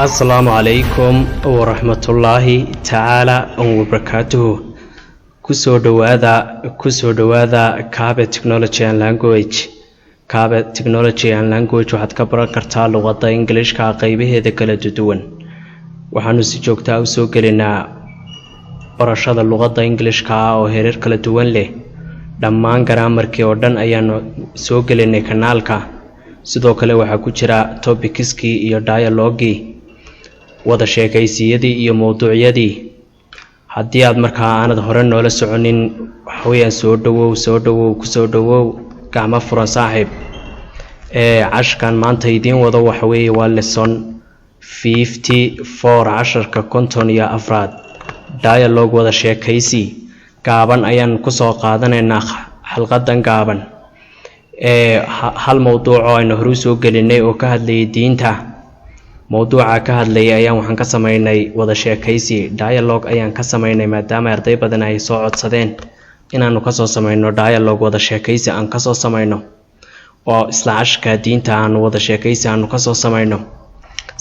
Assalamu alaikum wa rahmatullahi ta'ala wa barakatuh. Kusoo dhawaada Kaabe Technology and Language. Kaabe Technology and Language waxaad ka baran kartaa luqadda Englishka qaybaheeda kala duwan. Waxaanu si joogto ah u soo gelinaa barashada luqadda Englishka oo heerar kala duwan leh. Dhammaan grammarkii oo dhan ayaanu soo gelinay kanaalka. Sidoo kale waxaa ku jira topicskii iyo dialogue wada sheekaysiyadii iyo mowduucyadii. haddii aad markaa aanad hore noola soconin waxa weeyaan soo dhawow gacmo furan saaxiib. cashkan maanta idiin wado waxa weeye waa lesson 54 casharka 54 dialogue wada sheekaysi gaaban ayaan ku soo qaadanaynaa xalqadan gaaban. hal mowduuc oo aynu hore soo gelinay oo ka hadlayay diinta. mowduuca ka hadlayay ayaan waxaan ka sameynay wada sheekaysi dialogue ayaan ka sameynay maadaama arday badan ay soo codsadeen inaanu ka soo sameyno dialogue wada sheekaysi aan ka soo sameyno oo isla cashka diinta aan wada sheekaysi aan ka soo sameyno.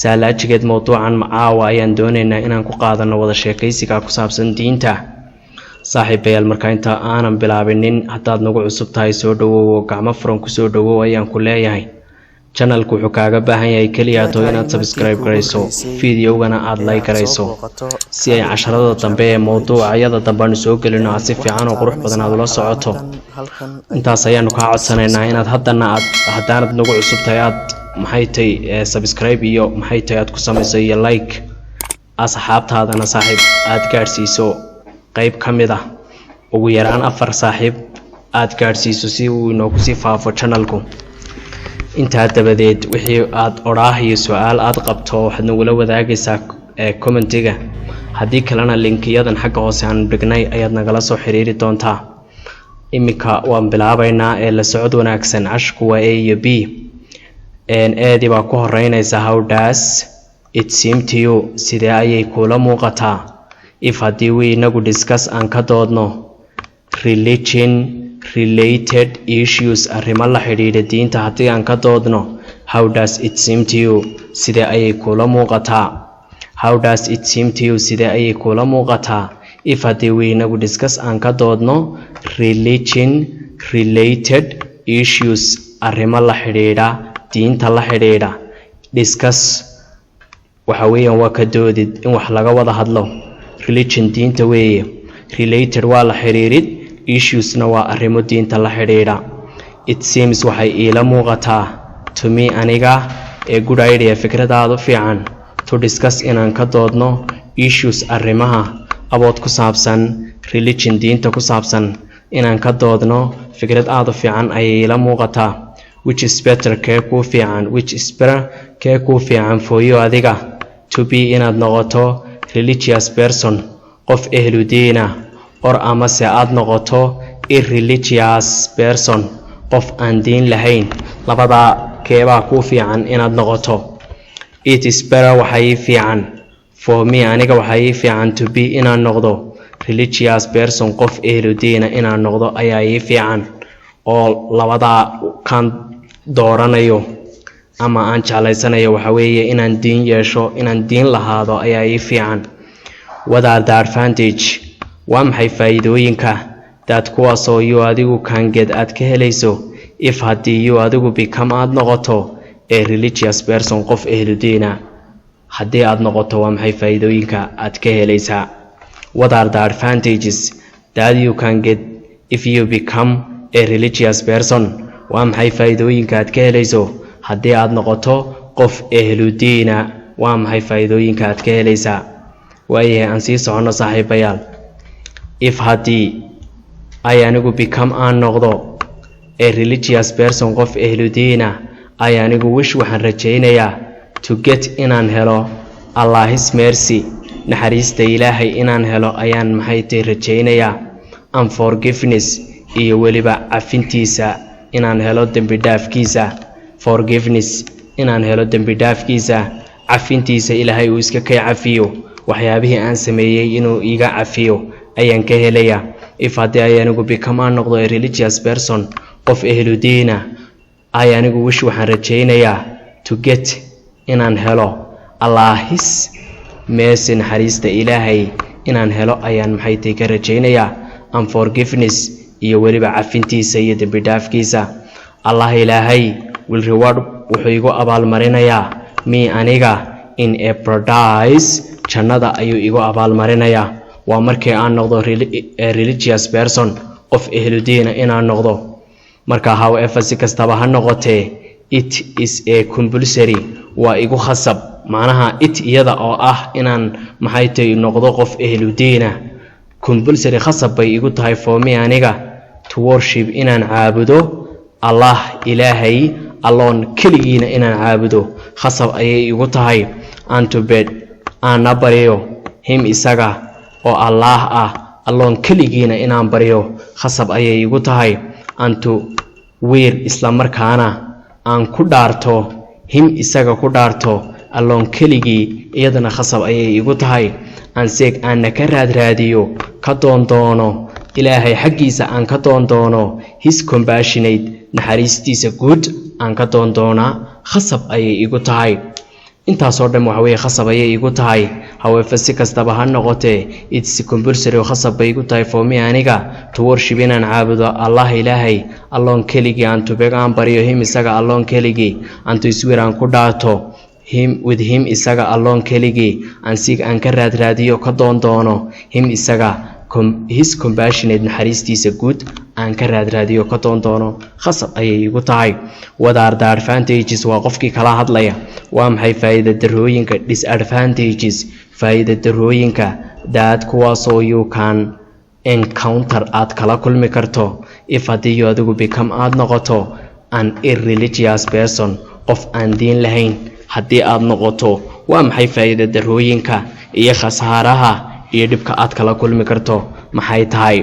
salaajigeed mowduucan macaawa ayaan doonaynaa inaan ku qaadano wada sheekaysiga ku saabsan diinta. saaxiibayaal marka inta aanan bilaabinin haddaad nagu cusub tahay soo dhawow gacmo furan ku soo dhawow ayaan ku leeyahay. channelku wuxuu kaaga baahan yahay kaliya inaad subscribe garayso videogana aad like garayso si ay casharada dambe ee mowduucyada dambe aan soo gelino si fiican oo qurux badan aad ula socoto. intaas ayaanu ka codsanaynaa inaad haddaanad nagu cusub tahay aad subscribe iyo aad ku samayso iyo like asxaabtaadana saaxiib aad gaarsiiso qayb ka mid ah ugu yaraan 4 saaxiib aad gaarsiiso si uu inoogu sii faafo channelku. inta dabadeed wixii aad oraah iyo su'aal aad qabto waxaad nagula wadaagaysaa commentiga. haddii kalena linkiyadan xagga hoose aan dhignay ayaad nagala soo xiriiri doontaa. imika waan bilaabaynaa la socod wanaagsan. cashku waa A iyo B. eedi baa ku horeynaysa how does it seem to you sidee ayay kula muuqataa. if haddii we inagu discuss aan ka doodno religion related issues arrimo la xidhiidha diinta haddii aan ka doodno how does it seem to you sidee ayay kula muuqataa. how does it seem to you sidee ayay kula muuqataa. if haddii we inagu discuss aan ka doodno religion related issues arrimo la xidhiidha diinta la xidhiidha. discuss waxa weeyaan waa ka doodid in wax laga wada hadlo. religion diinta weeye, related waa la xidhiidhid, issuesna waa arrimo diinta la xidhiidha. it seems waxay iila muuqataa to me aniga good idea fikradaadu fiican to discuss inaan ka doodno issues arrimaha abood ku saabsan religion diinta ku saabsan inaan ka doodno fikrad aad u fiican ayay iila muuqataa. which is better kee kuu fiican for you adiga to be inaad noqoto religious person qof ehlu diina or amase aad noqoto irreligious person qof aan diin lahayn. labada keebaa kuu fiican inaad noqoto. it is better waxay fiican for me aniga waxay fiican to be inaan noqdo religious person qof ehlu diina inaan noqdo ayaa ii fiican. oo labada kan dooranayo ama aan jeclaysanayo waxa weeye inaan diin yeesho inaan diin lahaado ayaa ii fiican. what are the advantage waa maxay faa'iidooyinka dad kuwaasoo you adigu kangeed aad ka helayso if haddii you adigu become aad noqoto a religious person qof ehlu diina. haddii aad noqoto waa maxay faa'iidooyinka aad ka helaysaa. what are the advantages that you can get if you become a religious person waa maxay faa'iidooyinka aad ka helayso haddii aad noqoto qof ehlu diina. waa maxay faa'iidooyinka aad ka helaysaa. waayahay aan sii socono saaxiibayaal. if haddii ay anigu become aan noqdo a religious person qof ehlu diina ay anigu waxaan rajaynayaa to get inaan helo Allah's mercy naxariista ilaahay inaan helo ayaan rajaynayaa. and forgiveness iyo weliba cafintiisa inaan helo dembi dhaafkiisa. forgiveness inaan helo dembi dhaafkiisa, cafintiisa ilaahay uu iska kay cafiyo waxyaabihii aan sameeyay inuu iga cafiyo ayaan ka helayaa. if haddii ay anigu become aan noqdo a religious person qof ehlu diina ay anigu waxaan rajaynayaa to get inaan helo Allahis meesi naxariista Ilaahay inaan helo ayaan maxay tahay ka rajaynayaa and forgiveness iyo weliba cafintiisa iyo dambi dhaafkiisa. Allah Ilaahay will reward wuxuu igu abaalmarinayaa me aniga in a paradise jannada ayuu igu abaalmarinayaa. waa markii aan noqdo religious person qof ehludiina inaan noqdo. marka however si kastaba ha noqotee it is a compulsory waa igu khasab macnaha it iyada oo ah inaan maxay tahay noqdo qof ehludiina compulsory khasab bay igu tahay for me aniga to worship inaan caabudo Allah Ilaahay alone kaligiina inaan caabudo khasab ayay igu tahay. and to bed aan bariyo him isaga oo Allah ah alone kaligiina inaan bariyo khasab ayay igu tahay. and to wear isla markaana aan ku dhaarto him isaga ku dhaarto alone kaligii iyadana khasab ayay igu tahay. aan seeg aan ka raadiyo ka doono Ilaahay xaqiisa aan ka doono his compassionate naxariistiisa guud aan ka doona khasab ayay igu tahay. intaas oo dhan waxa weeye khasab ayay igu tahay. however si kastaba ha noqotee it's compulsory khasab bay igu tahay for me aniga to worship inaan caabudo Allah Ilaahay alone kaligii aan tubeg aan bariyo him isaga alone kaligii aan to swear aan ku dhaarto him with him isaga alone kaligii aan sig aan ka raadiyo ka doono him isaga his compassionate naxariistiisa guud aan ka raadiyo ka doono khasab ayay igu tahay. wadaar advantages waa qofkii kala hadlaya waa maxay faa'iido darooyinka disadvantages faa'iido darooyinka that kuwaasoo you can encounter aad kala kulmi karto if haddii adigu become aad noqoto an irreligious person qof aan diin lahayn haddii aad noqoto. waa maxay faa'iido darooyinka iyo khasaaraha iyo dhibka aad kala kulmi karto maxay tahay.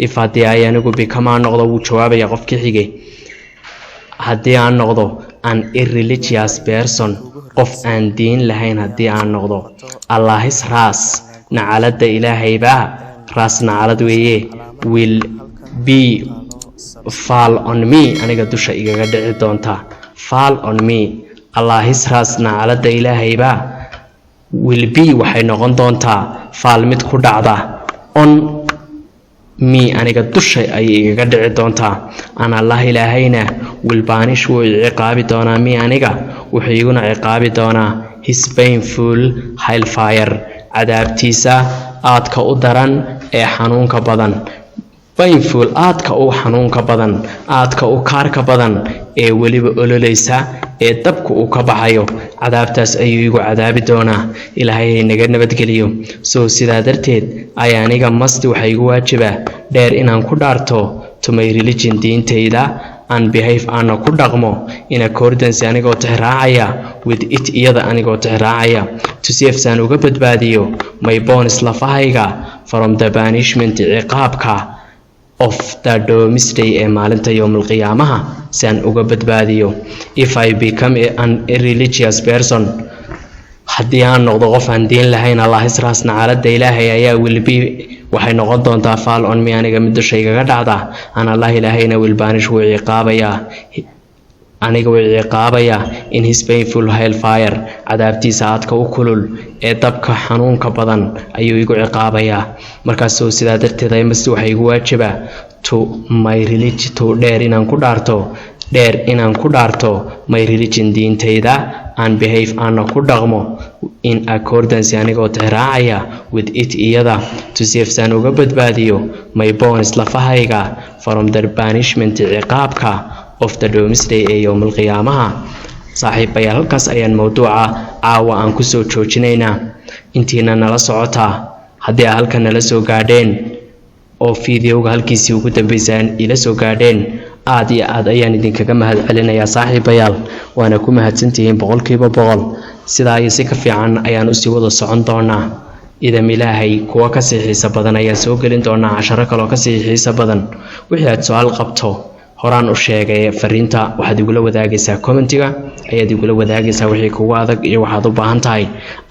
if haddii ay anigu become aan noqdo wuu jawaabaya qofkii xigay haddii aan noqdo an irreligious person qof aan diin lahayn haddii aan noqdo Allahis ras nacalada Ilaahay baa ras nacalad weeye will be fall on me aniga dusha igaga dhici doonta fall on me. Allahis ras nacalada Ilaahay baa will be waxay noqon doontaa fall mid ku dhacda on me aniga dusha ay igaga dhici doontaa. aan Allah Ilaahayna will banish wuu ciqaabi doonaa me aniga wuxuu iguna ciqaabi doonaa his painful hellfire cadaabtiisa aadka u daran ee xanuunka badan. painful aadka u xanuunka badan aadka u kaarka badan ee weliba ololeysa ee dabku uu ka baxayo cadaabtaas ayuu igu cadaabi doonaa. Ilaahay naga nabadgeliyo. soo sidaa darteed ayaa aniga masti waxay igu waajibaa dheer inaan ku dhaarto to my religion diintayda and behave aan ku dhaqmo in accordance anigoo tixraacaya with it iyada anigoo tixraacaya to save saan uga badbaadiyo my bones lafahayga from the banishment ciqaabka of the domesday ee maalinta yawmul qiyaamaha saan uga badbaadiyo. if I become an irreligious person haddii aan noqdo qof aan diin lahayn Allahis ras nacalada Ilaahay ayaa will be waxay noqon doontaa fall on me aniga mid dushayga dhacda. aan Allah Ilaahayna will banish wuu ciqaabaya aniga wuu ciqaabaya in his painful hellfire cadaabtiisa aadka u kulul ee dabka xanuunka badan ayuu igu ciqaabaya. markaas soo sidaa darteed ay masti waxay igu waajibaa to my religion to dheer inaan ku dhaarto my religion diintayda and behave aan ku dhaqmo in accordance anigoo tixraacaya with it iyada to save saan uga badbaadiyo my bones lafahayga from the banishment ciqaabka of the domesday ee yawmul qiyaamaha. saaxiibayaal halkaas ayaan mawduuca caawa aan ku soo joojinaynaa. intiina nala socotaa haddii aad halkan nala soo gaadheen oo fiidiyowga halkiisii ugu dambeysaan ila soo gaadheen aad iyo aad ayaan idinkaga mahad celinayaa saaxiibayaal. waana ku mahadsantihiin 100%. sidaa iyo si ka fiican ayaan usii wada socon doonaa idam Ilaahay kuwa ka sii xiiso badan ayaan soo gelin doonaa casharo kale oo ka sii xiiso badan. wixii aad su'aal qabto horaan u sheegay fariinta waxaad igula wadaagaysaa commentiga ayaad igula wadaagaysaa wixii kugu adag iyo waxaad u baahan tahay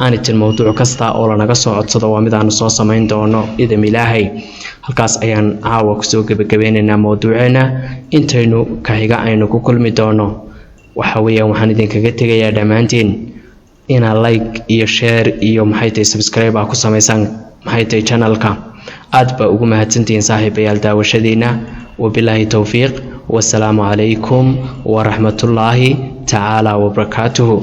aanitin mawduuc kasta oo la naga soo codsado waa mid aan soo samayn doono idam Ilaahay. halkaas ayaan caawa ku soo gabagabeynaynaa mawduuceena intaynu ka xiga aynu ku kulmi doono waxa weeyaan waxaan idinkaga tegayaa dhammaantiin ina like iyo share iyo maxay tahay subscribe ku sameeysan maxay tahay channelka aad ba ugu mahadsantiin saaxiibayaal daawashadiina wabillahi tawfiiq wasalaamu calaykum waraxmatullaahi tacaala wabarakaatuhu